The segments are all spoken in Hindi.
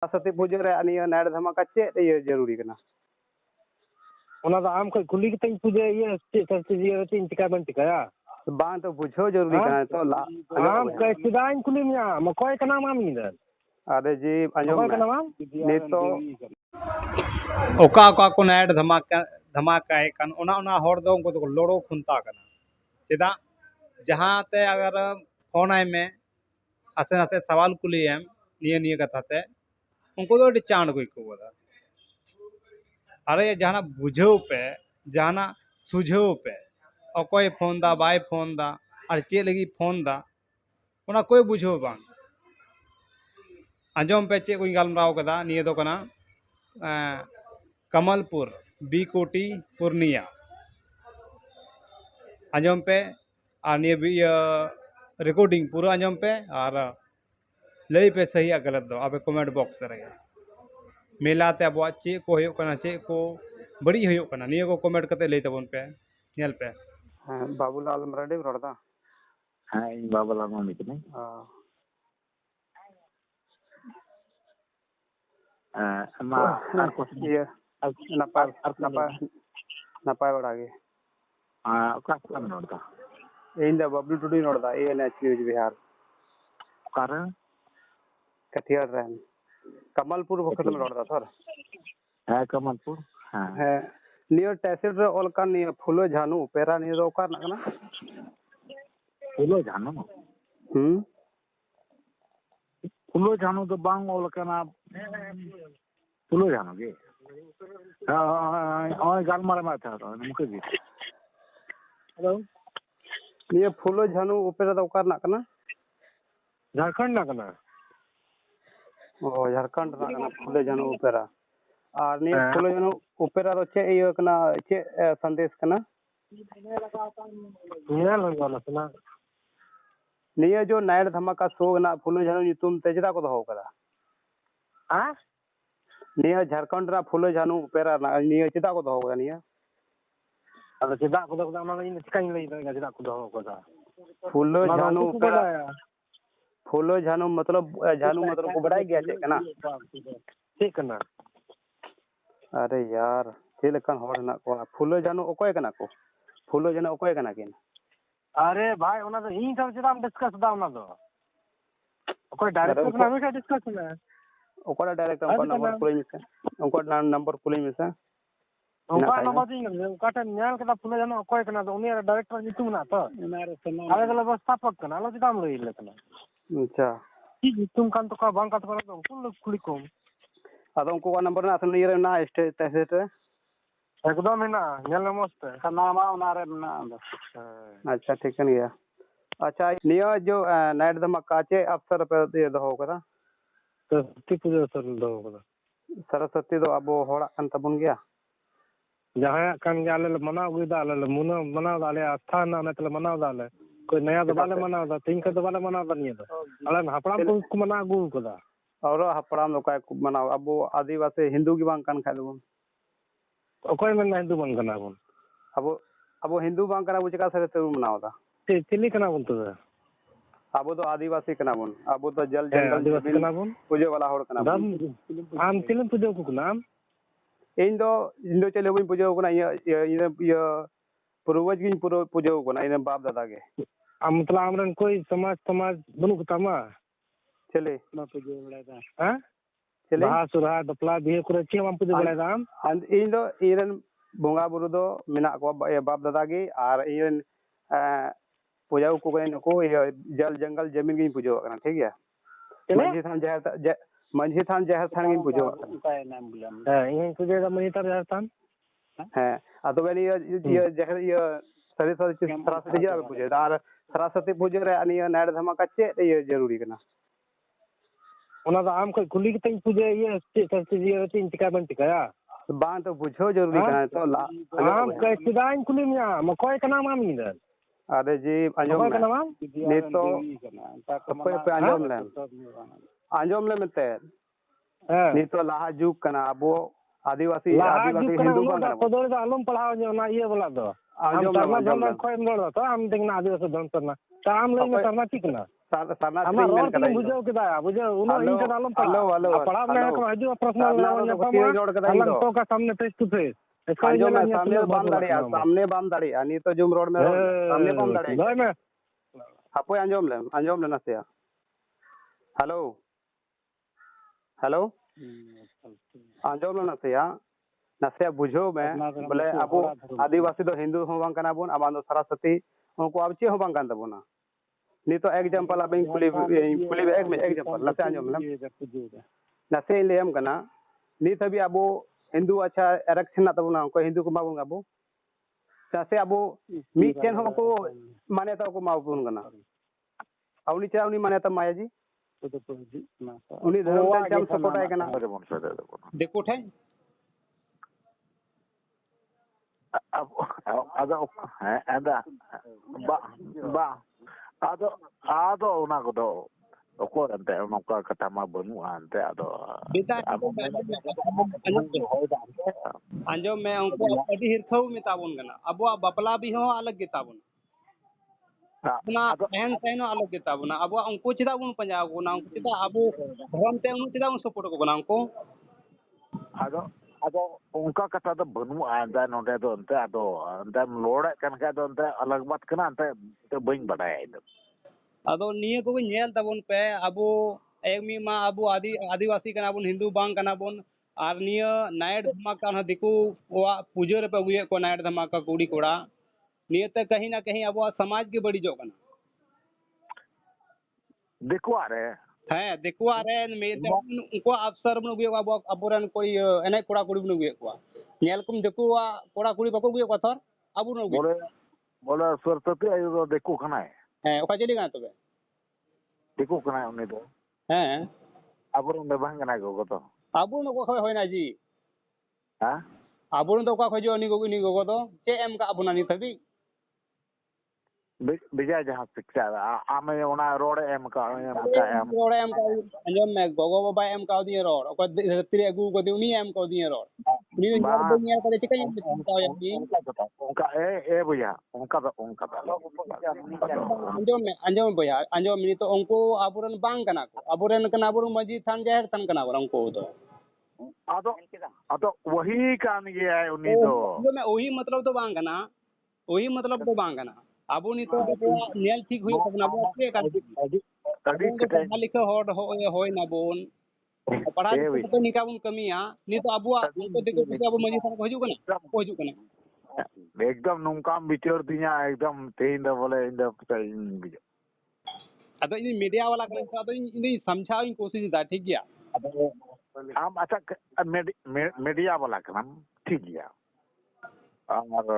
सरस्वती पूजा रे निया नाइट धमाका चेक ये जरूरी करना ओना तो आम कोई कुली के पूजा ये सरस्वती जी रे चिका बन चिका बांध तो बुझो जरूरी करना तो आम के सिदाइन कुली में आम कोई का नाम आम इधर अरे जी अंजम का नाम नहीं तो ओका ओका को नाइट धमाका धमाका है कन ओना ओना हर दो उनको तो लोड़ो खुनता कना चेदा जहां ते अगर फोन आय में आसे आसे सवाल कुली एम निये निये कथा ते उनको तो अड़ी चांद को को बदा अरे जहां बुझो पे जहां सुझो पे अकोय फोन दा बाय फोन दा और चे लगी फोन दा ओना कोई बुझो बांग आंजम पे चे कोई गालमराव कदा निये दो कना कमलपुर बी कोटी पूर्णिया आंजम पे और निये भी रिकॉर्डिंग पूरा आंजम पे और लई पे सही या गलत दो आप कमेंट बॉक्स रे मेला ते अब चे को होयो कना चे को बड़ी होयो कना निये को कमेंट कते लई तबन पे नेल पे बाबूलाल मराठी रोडदा हाँ इन बाबूलाल मम्मी के नहीं मा ये नपाय बड़ा गे का काम नोड़ता इन द बबलू टुडी नोड़दा ए एन एच न्यूज बिहार कारण कथियार रहन कमलपुर वक्त में नोड़दा सर है कमलपुर हाँ है नियर टैसेट रे ऑल का नियर फुलो झानु पेरा नियर ओकर ना फुलो जानो फुलो जानो तो बांग ऑल का ना फुलो जानो के हाँ गाल मारे में था तो मुझे भी हेलो नियर फुलो झानु ओपेरा तो ओकर ना झारखंड ना कना ओ झारखंड ना कना फुलो झानु ओपेरा और नियर फुलो झानु ओपेरा रो चे इयो कना चे संदेश कना निया लंगाला सना नियर जो नाइट धमाका शो ना फुलो झानु नितुम तेजरा को दहो करा हां नियर झारखंड ना फुलो झानु ओपेरा ना नियर चिता को दहो करा नियर अरे चिदा को दो ना इन चिकाई लई चिदा को दहो करा फुलो झानु मतलब को बढ़ाई गया चे कना ठीक ना अरे यार चे लेकन होड़ ना को फुलो झानु ओकोय कना को फुलो झानु ओकोय कना किन अरे भाई ओना तो इन सब चिदा डिस्कस दा ओना तो कोई डायरेक्ट ना हमेशा डिस्कस ना ओकोड़ा डायरेक्ट उनको नंबर कुली में से उनका नंबर दी काटे न्याल के फुले जानो कोई कना तो उनी डायरेक्टर नितु ना तो अलग अलग व्यवस्थापक कना लो दाम लई लेकना अच्छा की तुम कान तो का बांग का तो कुल कुली को अदो उनको का नंबर ना असन ये ना स्टेज तैसेट एकदम है ना न्याल मस्त नामा उनारे ना अच्छा ठीक है गया अच्छा निया जो नाइट धमाका चे अफसर पे दे दहो करा तो पूजा सर दो करा सरस्वती दो अब होड़ा कन तबन गया जहां कान गाले मना गुदा ले मुना मना दाले स्थान ना मतलब मना दाले कोई नया दबाले मना दा तीन का दबाले मना बनिए तो अलन हपड़ाम को मना गु कदा और हपड़ाम लोग का मना अब आदिवासी हिंदू की बांग कान खादबन कोई मन हिंदू बन कना बन अब हिंदू बांग करा बुचका सरे तो मनावदा चिल्ली कना बन तो अब तो आदिवासी कना बन अब तो जल जंगल आदिवासी कना बन पूजे वाला होड़ कना दम आम चिल्ली पूजे को नाम इन दो चले बन पूजे को ना ये पूर्वज की पूजे को ना इन बाप दादा के मतलब हमरन कोई समाज बनु कतमा चले ना पूजे बड़ा हां चले बहा सुरा दपला बिहे करे चे हम पूजे बड़ा दाम इन दो इरन बोंगा बुरु दो मेना को बाप दादा की और इरन पूजा को को जल जंगल जमीन की पूजा करना ठीक है मंझी थान जहर थान की पूजा उनका नाम बुलाम हां यही पूजे का मंझी थान जहर थान है तो बेनी ये जहर ये सरस्वती जी पूजे और सरस्वती पूजे रे अनि नाइट धमाका चे ये जरूरी करना ओना तो आम कोई कुली के पूजे ये सरस्वती जी रे चिका बन चिका बांध तो बुझो जरूरी करना तो आम के सिदाइन कुली में आम कोई का नाम आम इधर अरे जी अंजम का नाम नहीं तो पे अंजम ले मिलते हैं नहीं तो लाहा जुग कना अब आदिवासी हिंदू का तो दो आलम पढ़ाओ जो ना ये वाला दो अंजम कोई मोड़ तो हम देखना आदिवासी धन करना तो आम ले में करना ठीक ना सारनाथ आमा लिंग रोड मेन के कदा बुझाव केदा बुझाव उनो इन के आलम पढ़ा में को हजू पर्सनल सामने तो का सामने फेस टू फेस सामने बाम दाड़िया नी तो जुम रोड में सामने बाम दाड़िया में हापोय आंजम ले नासिया हेलो हेलो आंजम ले नासिया बुझो में बोले अब आदिवासी दो हिंदू हो बांग कना बोन अब सरस्वती उनको अब चे हो बांग कान तबोना नी तो एग्जांपल अब कुली एक एग्जांपल नासे आंजम ले नासे लेम कना नी तभी अब हिंदू अच्छा आरक्षण ना तबोना को हिंदू को माबुन अब नासे अब मी चेन हो को मान्यता को माबुन कना अवनी चा उनी मान्यता माया जी उनी धर्म चम सपोर्ट आय कना देखो थे आदो आदा बा आदो उना को दो oko ante nongka kata ma banu ante ado anjom me unko adi hirthau metabon kana abo bapla bi ho alag getabon अपना बहन सहनो अलग getabona abo unko chida bun panja ko na unko chida abo धर्म ते उन chida un support ko na unko ado उनका कथा तो बनु आंदा नोडे दो अंते ado अंते लोड़े कन का दो अंते अलग बात कना अंते तो बइन बढ़ाया इधर ado niya ko nyel tabon pe abo ekmi ma abo आदिवासी kana bon hindu bang kana bon ar niya night धमाका ना दिकु वा पूजो रे पे हुए को नाइट धमाका कुड़ी कोड़ा निया ते कहीं ना कहीं abo समाज के बड़ी जो kana देखो आ रहे हैं देखो आ रहे में उनको अवसर बन हुए abo अबोरन कोई एने कोड़ा कुड़ी बन हुए को nyel kum देखो वा कोड़ा कुड़ी बको हुए को थर अबु न हुए बोले सरस्वती आयो देखो खाना है हैं ओका चली गा तबे देखो खाना उन्हें तो हैं अबोरन बेबांग कना को तो अबु न को खय होइना जी हां अबु न तो का खजो नि को तो चे एम का अबुना नि थबी बिजा जहां शिक्षा आमे ओना रोड एम का रोड एम का अंजम में गोगो बाबा एम का दिए रोड ओको तिरे अगु को दी उनी एम को दिए रोड उनी यार दुनिया को चिकन चिंता हो जाती उनका ए भैया उनका अंजम भैया अंजम नि तो उनको अबुरन बांग कना को अबुरन कना अबुरन मजी थान जहर थान कना को उनको तो अतो वही कान ये है उनी तो जो मैं वही मतलब तो बांग कना वही मतलब तो बांग कना अबु नि तो नेल ठीक हुई तब ना बो के का अडी लिखा होय ना बोन पढ़ा तो निका बुन कमिया नि तो अबु तो देखो अबु मजी थान को हजू कना एकदम नुमकाम बिचोर दिया एकदम तेन द बोले इन द बिजो अतो इन मीडिया वाला का तो इन समझाओ कोशिश दा ठीक गया हम अच्छा मीडिया वाला का ठीक गया और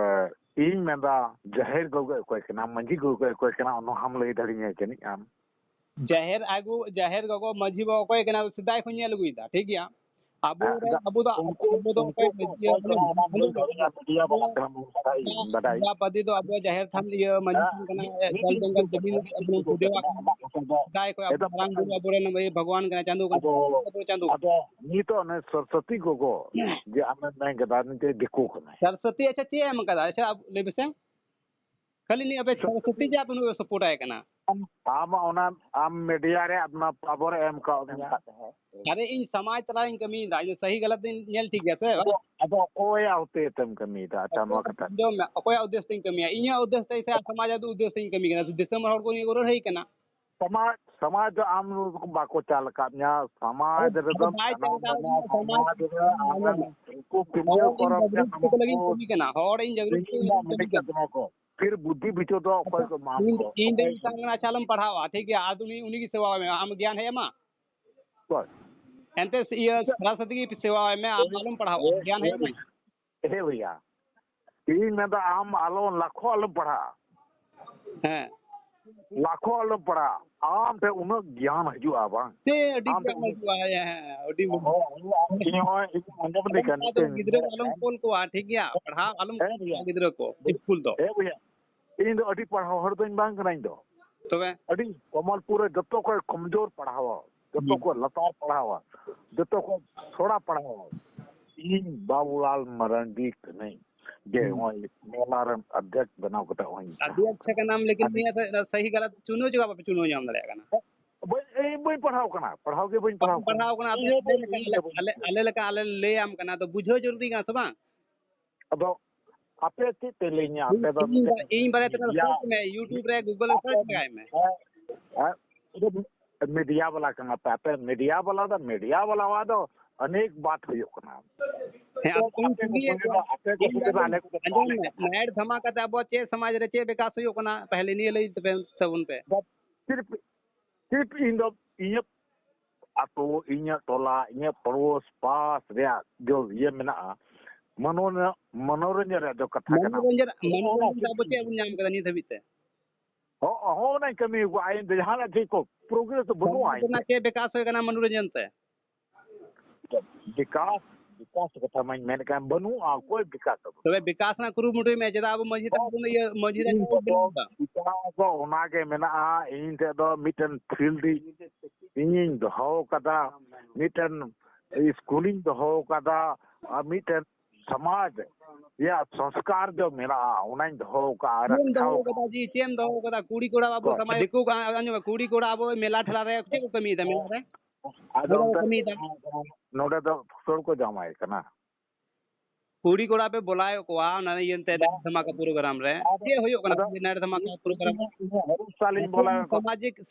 इन मेंदा जहर गोगे कोई के नाम मंजी गोगे कोई के नाम हम लई धड़िया के नहीं हम जहर गोगो मजी बो कोई के नाम सिदाय खुनिया लगुइदा ठीक गया अबु तो या पदी तो अबो जहर थान ये मंजी कना जल जंगल जमीन अपनो खुदेवा दाय को भगवान गुरु अबो रे भगवान कना चांदू नी तो ने सरस्वती गोगो जे हम नहीं गदा ने देखो कना सरस्वती अच्छा चे हम कदा अच्छा ले बिसे खाली नहीं अबे सरस्वती जा तुनु सपोर्ट आए कना आम ओना आम मीडिया रे अपना पावर एम का अरे इन समाज तला इन कमी राज सही गलत दिन नेल ठीक है से अब कोई आते तम कमी ता तम कथा जो मैं कोई उद्देश्य इन कमी इन उद्देश्य से समाज दो उद्देश्य इन कमी कना दिसम हर को नहीं रही कना समाज आम बाको चाल का समाज रे को पिनियो करब कना हर इन जगह को फिर बुद्धि बिचो तो कोई को माफ इन दिन संगना चालम पढ़ावा ठीक है आदमी उन्हीं की सेवा में हम ज्ञान है मां एंते ये सरस्वती की सेवा में आप मालूम पढ़ावा ज्ञान है नहीं हे भैया तीन में तो आम आलो लाखों आलो पढ़ा हैं लाखों आलो पढ़ा आम पे उन ज्ञान हजू आवा ते ज्ञान हजू आया है ओडी अंजम नहीं करते गिदरे आलम कोल को ठीक है पढ़ा आलम गिदरे को स्कूल तो हे भैया इन दो अडी पढ़ाओ हर दिन बांग कराई दो तबे अडी कमलपुर जत्तो को कमजोर पढ़ावा जत्तो को लतार पढ़ावा जत्तो को थोड़ा पढ़ावा इन बाबूलाल मरंडी नहीं जे ओई मेलारन अध्यक्ष बनाव कते ओई अध्यक्ष का नाम लेकिन नहीं सही गलत चुनो जो आप चुनो जाम दड़े कना बई पढ़ाव कना पढ़ाव के बई पढ़ाव पढ़ाओ कना अले लेका अले ले आम कना तो बुझो जरूरी का सब अदो आपे ती ते लेnya आपे दो इन बारे तो सर्च में YouTube रे Google सर्च लगाए में मीडिया वाला कना पे मीडिया वाला वा दो अनेक बात हुई कना है अब तुम आपे को सुते वाले को नाइट धमाका ता बो चे समाज रे चे विकास हुई कना पहले नहीं ले सब उन पे सिर्फ इन दो इन अतो इन टोला इन पड़ोस पास रे जो ये मेना मनोरंजन रे जो कथा कना मनोरंजन अब चे नाम कदा नहीं थबिते हो नहीं कमी को आइन जहां ठीक को प्रोग्रेस तो बनो आई ना के विकास होय कना मनोरंजन से विकास कथा मैं मैंने कहा बनु आ कोई विकास तो विकास ना कुरु मुटु में जदा अब मस्जिद ये मस्जिद विकास को ओना के मेना इन ते दो मिटन फील्ड इन दो हो कदा मिटन स्कूलिंग दो हो कदा मिटन समाज या संस्कार जो मेरा उनाइन दो का रखाओ कदा जी चेम दो कदा कुड़ी कोड़ा बाबू समाज देखो का कुड़ी कोड़ा अब मेला ठला रे के कमी दा मेला रे नोडे तो सोड़ को जमाए कना कुड़ी कोड़ा पे बुलायो को आ ना ये ते धमाका प्रोग्राम रे के होयो कना नाइट धमाका प्रोग्राम सालिन बोला सामाजिक